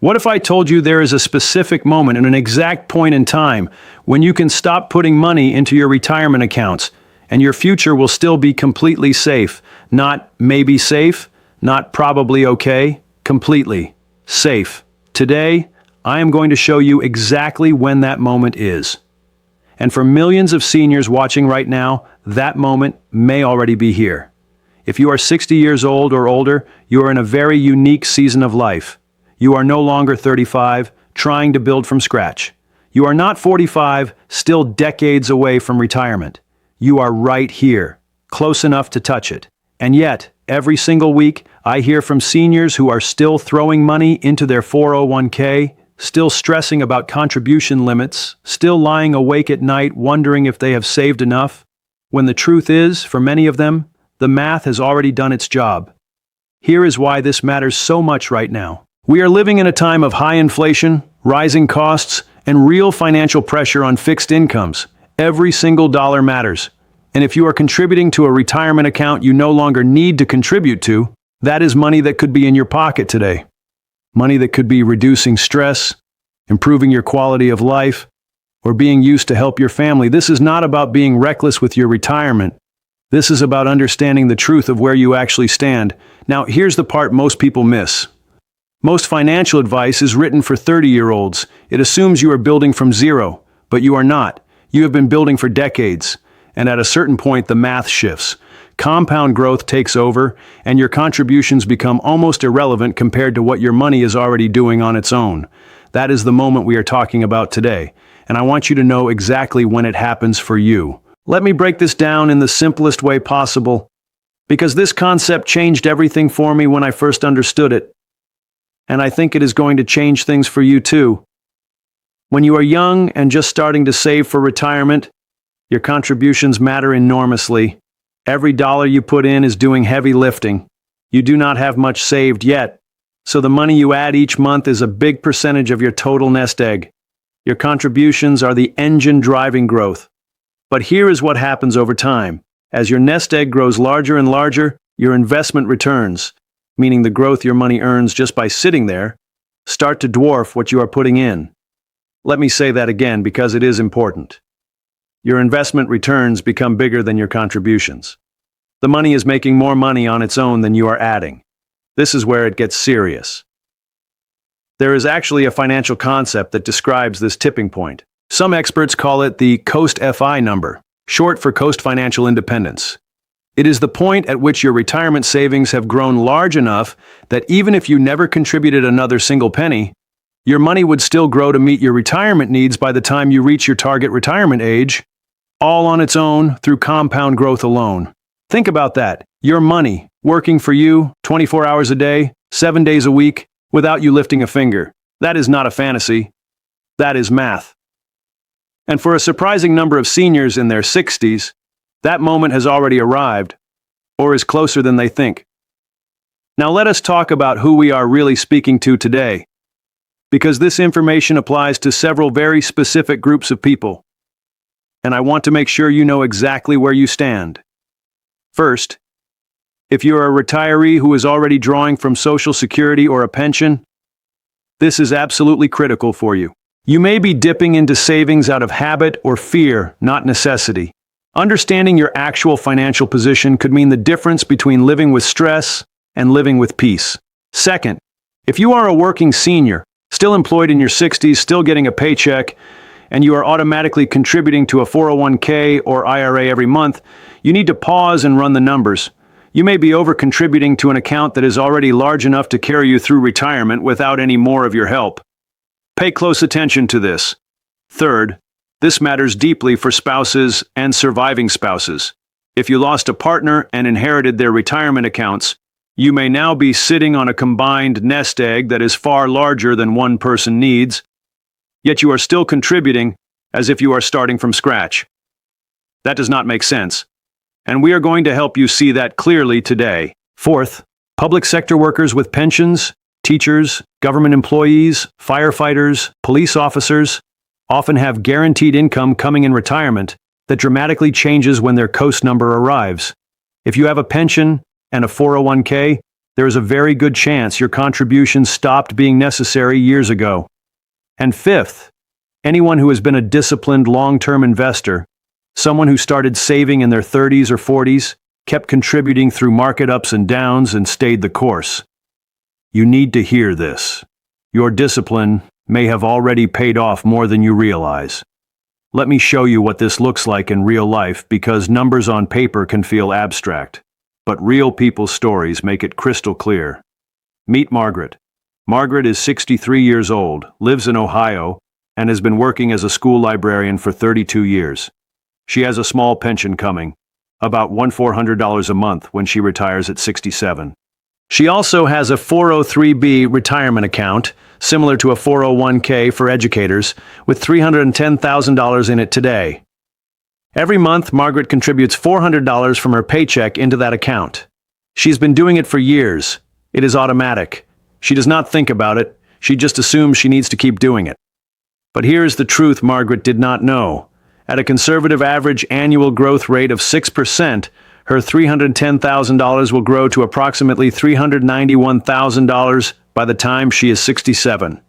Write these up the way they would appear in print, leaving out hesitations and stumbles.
What if I told you there is a specific moment and an exact point in time when you can stop putting money into your retirement accounts and your future will still be completely safe? Not maybe safe, not probably okay, completely safe. Today, I am going to show you exactly when that moment is. And for millions of seniors watching right now, that moment may already be here. If you are 60 years old or older, you are in a very unique season of life. You are no longer 35, trying to build from scratch. You are not 45, still decades away from retirement. You are right here, close enough to touch it. And yet, every single week, I hear from seniors who are still throwing money into their 401k, still stressing about contribution limits, still lying awake at night wondering if they have saved enough, when the truth is, for many of them, the math has already done its job. Here is why this matters so much right now. We are living in a time of high inflation, rising costs, and real financial pressure on fixed incomes. Every single dollar matters. And if you are contributing to a retirement account you no longer need to contribute to, that is money that could be in your pocket today. Money that could be reducing stress, improving your quality of life, or being used to help your family. This is not about being reckless with your retirement. This is about understanding the truth of where you actually stand. Now, here's the part most people miss. Most financial advice is written for 30-year-olds. It assumes you are building from zero, but you are not. You have been building for decades. And at a certain point, the math shifts. Compound growth takes over, and your contributions become almost irrelevant compared to what your money is already doing on its own. That is the moment we are talking about today, and I want you to know exactly when it happens for you. Let me break this down in the simplest way possible, because this concept changed everything for me when I first understood it. And I think it is going to change things for you too. When you are young and just starting to save for retirement, your contributions matter enormously. Every dollar you put in is doing heavy lifting. You do not have much saved yet, so the money you add each month is a big percentage of your total nest egg. Your contributions are the engine driving growth. But here is what happens over time. As your nest egg grows larger and larger, your investment returns, meaning the growth your money earns just by sitting there, start to dwarf what you are putting in. Let me say that again because it is important. Your investment returns become bigger than your contributions. The money is making more money on its own than you are adding. This is where it gets serious. There is actually a financial concept that describes this tipping point. Some experts call it the Coast FI number, short for Coast Financial Independence. It is the point at which your retirement savings have grown large enough that even if you never contributed another single penny, your money would still grow to meet your retirement needs by the time you reach your target retirement age, all on its own through compound growth alone. Think about that. Your money, working for you 24 hours a day, 7 days a week, without you lifting a finger. That is not a fantasy. That is math. And for a surprising number of seniors in their 60s, that moment has already arrived, or is closer than they think. Now let us talk about who we are really speaking to today, because this information applies to several very specific groups of people, and I want to make sure you know exactly where you stand. First, if you're a retiree who is already drawing from Social Security or a pension, this is absolutely critical for you. You may be dipping into savings out of habit or fear, not necessity. Understanding your actual financial position could mean the difference between living with stress and living with peace. Second, if you are a working senior, still employed in your 60s, still getting a paycheck, and you are automatically contributing to a 401k or IRA every month, you need to pause and run the numbers. You may be over-contributing to an account that is already large enough to carry you through retirement without any more of your help. Pay close attention to this. Third, this matters deeply for spouses and surviving spouses. If you lost a partner and inherited their retirement accounts, you may now be sitting on a combined nest egg that is far larger than one person needs, yet you are still contributing as if you are starting from scratch. That does not make sense, and we are going to help you see that clearly today. Fourth, public sector workers with pensions, teachers, government employees, firefighters, police officers, often have guaranteed income coming in retirement that dramatically changes when their COAST number arrives. If you have a pension and a 401k, there is a very good chance your contributions stopped being necessary years ago. And fifth, anyone who has been a disciplined long-term investor, someone who started saving in their 30s or 40s, kept contributing through market ups and downs and stayed the course. You need to hear this. Your discipline may have already paid off more than you realize. Let me show you what this looks like in real life, because numbers on paper can feel abstract, but real people's stories make it crystal clear. Meet Margaret. Margaret is 63 years old, lives in Ohio, and has been working as a school librarian for 32 years. She has a small pension coming, about $1,400 a month when she retires at 67. She also has a 403B retirement account, similar to a 401k for educators, with $310,000 in it today. Every month, Margaret contributes $400 from her paycheck into that account. She's been doing it for years. It is automatic. She does not think about it. She just assumes she needs to keep doing it. But here's the truth Margaret did not know. At a conservative average annual growth rate of 6%, her $310,000 will grow to approximately $391,000 by the time she is 67,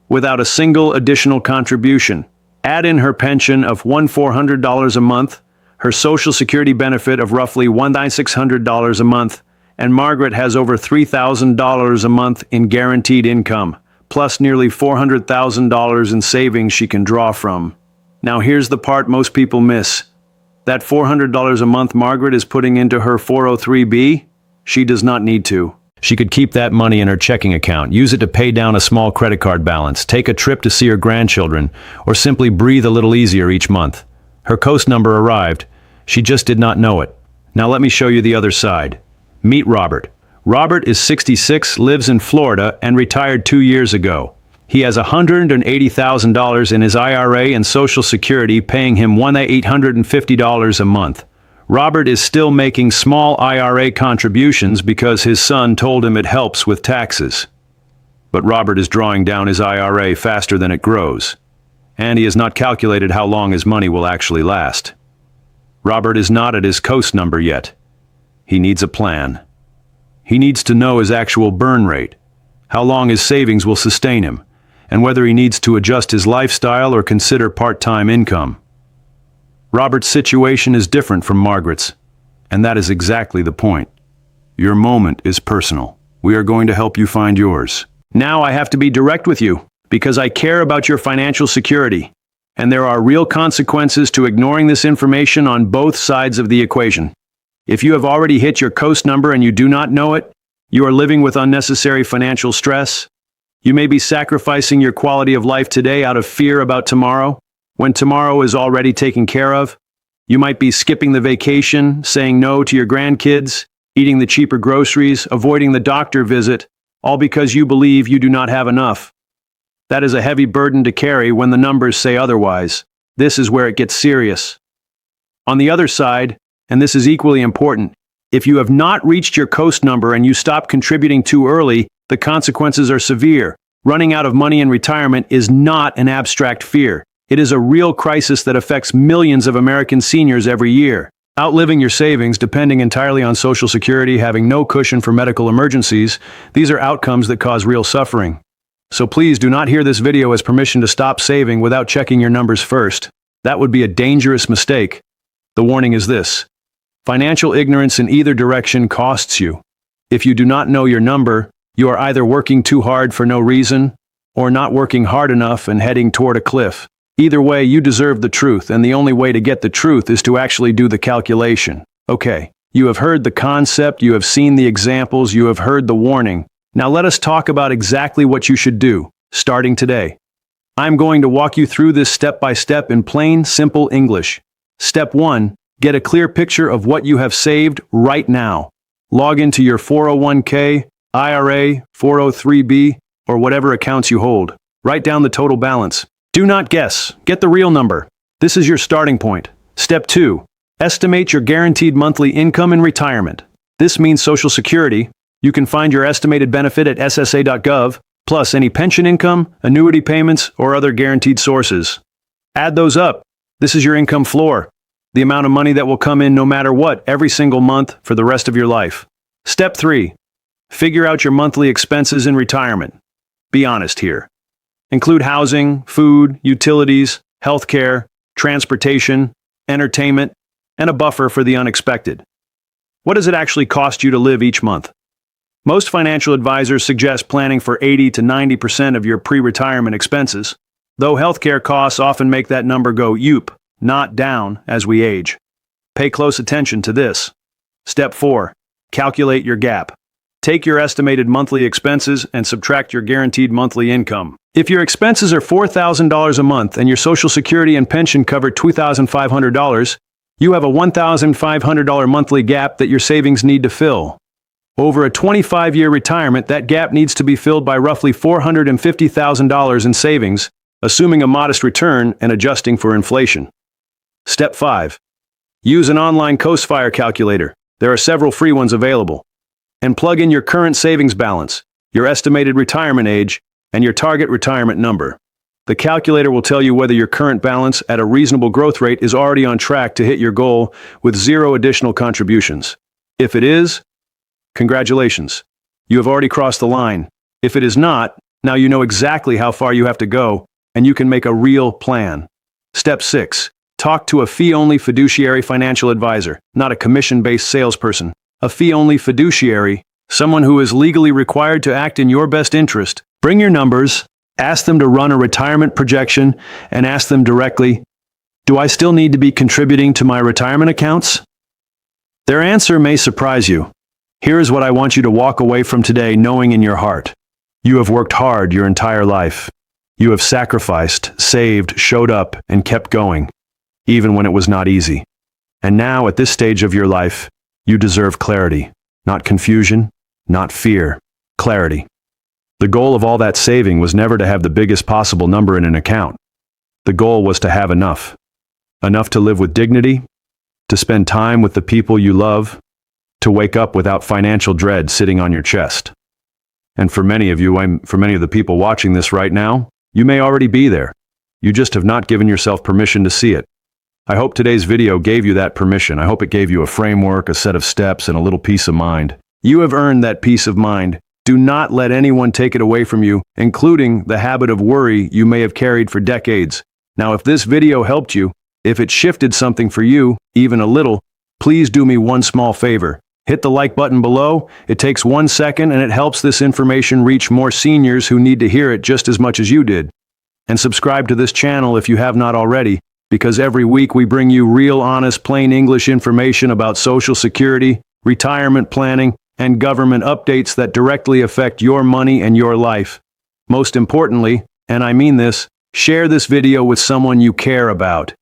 without a single additional contribution. Add in her pension of $1,400 a month, her Social Security benefit of roughly $1,600 a month, and Margaret has over $3,000 a month in guaranteed income, plus nearly $400,000 in savings she can draw from. Now here's the part most people miss. That $400 a month Margaret is putting into her 403B, she does not need to. She could keep that money in her checking account, use it to pay down a small credit card balance, take a trip to see her grandchildren, or simply breathe a little easier each month. Her Coast number arrived. She just did not know it. Now let me show you the other side. Meet Robert. Robert is 66, lives in Florida, and retired 2 years ago. He has $180,000 in his IRA and Social Security, paying him $1,850 a month. Robert is still making small IRA contributions because his son told him it helps with taxes. But Robert is drawing down his IRA faster than it grows, and he has not calculated how long his money will actually last. Robert is not at his Coast number yet. He needs a plan. He needs to know his actual burn rate, how long his savings will sustain him, and whether he needs to adjust his lifestyle or consider part-time income. Robert's situation is different from Margaret's, and that is exactly the point. Your moment is personal. We are going to help you find yours. Now I have to be direct with you, because I care about your financial security, and there are real consequences to ignoring this information on both sides of the equation. If you have already hit your Coast number and you do not know it, you are living with unnecessary financial stress. You may be sacrificing your quality of life today out of fear about tomorrow, when tomorrow is already taken care of. You might be skipping the vacation, saying no to your grandkids, eating the cheaper groceries, avoiding the doctor visit, all because you believe you do not have enough. That is a heavy burden to carry when the numbers say otherwise. This is where it gets serious. On the other side, and this is equally important, if you have not reached your Coast number and you stop contributing too early, the consequences are severe. Running out of money in retirement is not an abstract fear. It is a real crisis that affects millions of American seniors every year. Outliving your savings, depending entirely on Social Security, having no cushion for medical emergencies, these are outcomes that cause real suffering. So please do not hear this video as permission to stop saving without checking your numbers first. That would be a dangerous mistake. The warning is this: financial ignorance in either direction costs you. If you do not know your number, you are either working too hard for no reason, or not working hard enough and heading toward a cliff. Either way, you deserve the truth, and the only way to get the truth is to actually do the calculation. Okay, you have heard the concept, you have seen the examples, you have heard the warning. Now let us talk about exactly what you should do, starting today. I'm going to walk you through this step by step in plain, simple English. Step 1. Get a clear picture of what you have saved right now. Log into your 401k, IRA, 403B, or whatever accounts you hold. Write down the total balance. Do not guess. Get the real number. This is your starting point. Step 2. Estimate your guaranteed monthly income in retirement. This means Social Security. You can find your estimated benefit at ssa.gov, plus any pension income, annuity payments, or other guaranteed sources. Add those up. This is your income floor, the amount of money that will come in no matter what every single month for the rest of your life. Step 3. Figure out your monthly expenses in retirement. Be honest here. Include housing, food, utilities, healthcare, transportation, entertainment, and a buffer for the unexpected. What does it actually cost you to live each month? Most financial advisors suggest planning for 80 to 90% of your pre-retirement expenses, though healthcare costs often make that number go up, not down, as we age. Pay close attention to this. Step 4. Calculate your gap. Take your estimated monthly expenses and subtract your guaranteed monthly income. If your expenses are $4,000 a month and your Social Security and pension cover $2,500, you have a $1,500 monthly gap that your savings need to fill. Over a 25-year retirement, that gap needs to be filled by roughly $450,000 in savings, assuming a modest return and adjusting for inflation. Step 5. Use an online Coastfire calculator. There are several free ones available. And plug in your current savings balance, your estimated retirement age, and your target retirement number. The calculator will tell you whether your current balance at a reasonable growth rate is already on track to hit your goal with zero additional contributions. If it is, congratulations. You have already crossed the line. If it is not, now you know exactly how far you have to go, and you can make a real plan. Step 6. Talk to a fee-only fiduciary financial advisor, not a commission-based salesperson. A fee-only fiduciary, someone who is legally required to act in your best interest. Bring your numbers, ask them to run a retirement projection, and ask them directly, do I still need to be contributing to my retirement accounts? Their answer may surprise you. Here is what I want you to walk away from today knowing in your heart. You have worked hard your entire life. You have sacrificed, saved, showed up, and kept going, even when it was not easy. And now, at this stage of your life, you deserve clarity, not confusion, not fear, clarity. The goal of all that saving was never to have the biggest possible number in an account. The goal was to have enough. Enough to live with dignity, to spend time with the people you love, to wake up without financial dread sitting on your chest. And for many of the people watching this right now, you may already be there. You just have not given yourself permission to see it. I hope today's video gave you that permission. I hope it gave you a framework, a set of steps, and a little peace of mind. You have earned that peace of mind. Do not let anyone take it away from you, including the habit of worry you may have carried for decades. Now, if this video helped you, if it shifted something for you, even a little, please do me one small favor. Hit the like button below. It takes 1 second and it helps this information reach more seniors who need to hear it just as much as you did. And subscribe to this channel if you have not already, because every week we bring you real, honest, plain English information about Social Security, retirement planning, and government updates that directly affect your money and your life. Most importantly, and I mean this, share this video with someone you care about.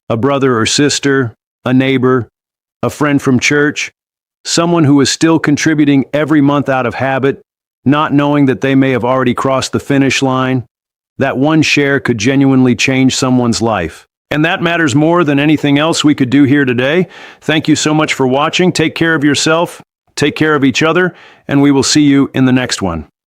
A brother or sister, a neighbor, a friend from church, someone who is still contributing every month out of habit, not knowing that they may have already crossed the finish line. That one share could genuinely change someone's life. And that matters more than anything else we could do here today. Thank you so much for watching. Take care of yourself, take care of each other, and we will see you in the next one.